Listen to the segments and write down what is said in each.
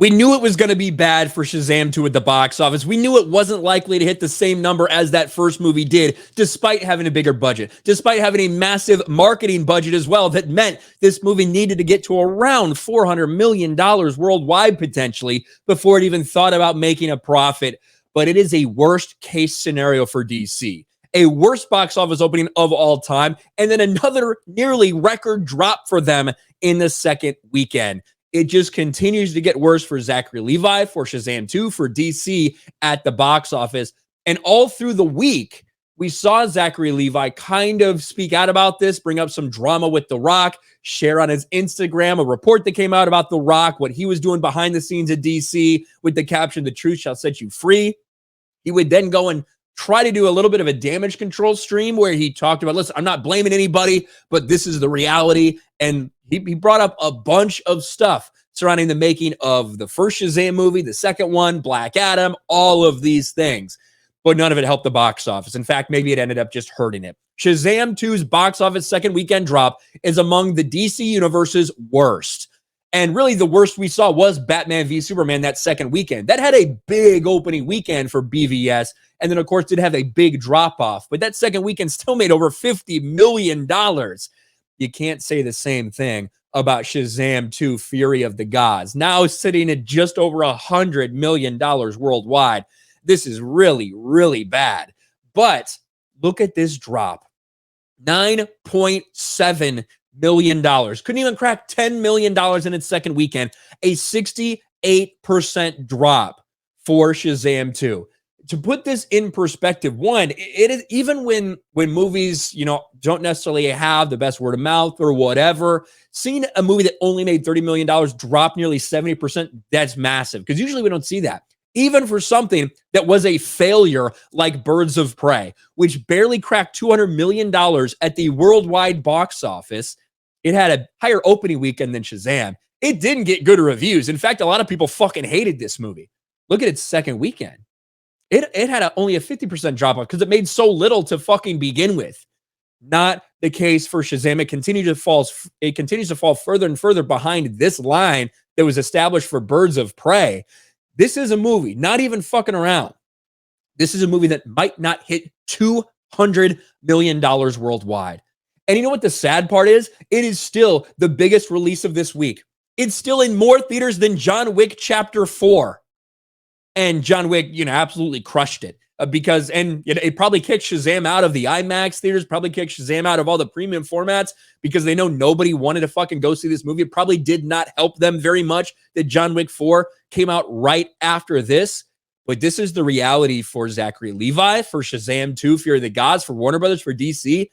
We knew it was going to be bad for Shazam 2 at the box office. We knew it wasn't likely to hit the same number as that first movie did, despite having a bigger budget, despite having a massive marketing budget as well. That meant this movie needed to get to around $400 million worldwide, potentially, before it even thought about making a profit. But it is a worst case scenario for DC. A worst box office opening of all time, and then another nearly record drop for them in the second weekend. It just continues to get worse for Zachary Levi, for Shazam 2, for DC at the box office. And all through the week, we saw Zachary Levi kind of speak out about this, bring up some drama with The Rock, share on his Instagram a report that came out about The Rock, what he was doing behind the scenes at DC with the caption, "The truth shall set you free." He would then go and try to do a little bit of a damage control stream where he talked about, listen, I'm not blaming anybody, but this is the reality. And he brought up a bunch of stuff surrounding the making of the first Shazam movie, the second one, Black Adam, all of these things. But none of it helped the box office. In fact, maybe it ended up just hurting it. Shazam 2's box office second weekend drop is among the DC Universe's worst. And really the worst we saw was Batman v Superman that second weekend. That had a big opening weekend for BVS, and then of course did have a big drop-off. But that second weekend still made over $50 million. You can't say the same thing about Shazam 2 Fury of the Gods. Now sitting at just over $100 million worldwide. This is really, really bad. But look at this drop. $9.7 million. Couldn't even crack $10 million in its second weekend. A 68% drop for Shazam 2. To put this in perspective, one, it is even when movies, don't necessarily have the best word of mouth or whatever, seeing a movie that only made $30 million drop nearly 70%, that's massive. Because usually we don't see that. Even for something that was a failure like Birds of Prey, which barely cracked $200 million at the worldwide box office, it had a higher opening weekend than Shazam. It didn't get good reviews. In fact, a lot of people fucking hated this movie. Look at its second weekend. It had only a 50% drop off because it made so little to fucking begin with. Not the case for Shazam. It continues to fall further and further behind this line that was established for Birds of Prey. This is a movie, not even fucking around. This is a movie that might not hit $200 million worldwide. And you know what the sad part is? It is still the biggest release of this week. It's still in more theaters than John Wick Chapter 4. And John Wick, absolutely crushed it because it probably kicked Shazam out of the IMAX theaters, probably kicked Shazam out of all the premium formats because they know nobody wanted to fucking go see this movie. It probably did not help them very much that John Wick 4 came out right after this. But this is the reality for Zachary Levi, for Shazam 2, Fear of the Gods, for Warner Brothers, for DC.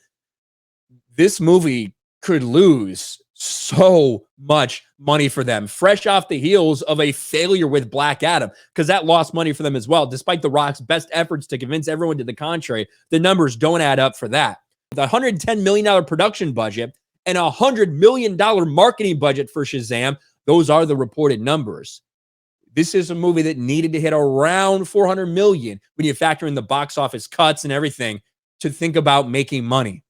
This movie could lose so much money for them, fresh off the heels of a failure with Black Adam, because that lost money for them as well. Despite The Rock's best efforts to convince everyone to the contrary, the numbers don't add up for that. With a $110 million production budget and a $100 million marketing budget for Shazam, those are the reported numbers. This is a movie that needed to hit around $400 million when you factor in the box office cuts and everything to think about making money.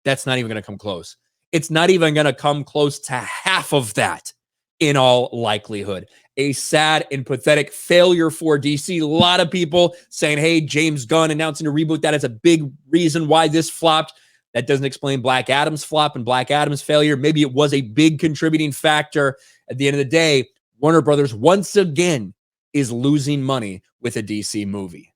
That's not even going to come close. It's not even going to come close to half of that in all likelihood. A sad and pathetic failure for DC. A lot of people saying, hey, James Gunn announcing a reboot. That is a big reason why this flopped. That doesn't explain Black Adam's flop and Black Adam's failure. Maybe it was a big contributing factor. At the end of the day, Warner Brothers once again is losing money with a DC movie.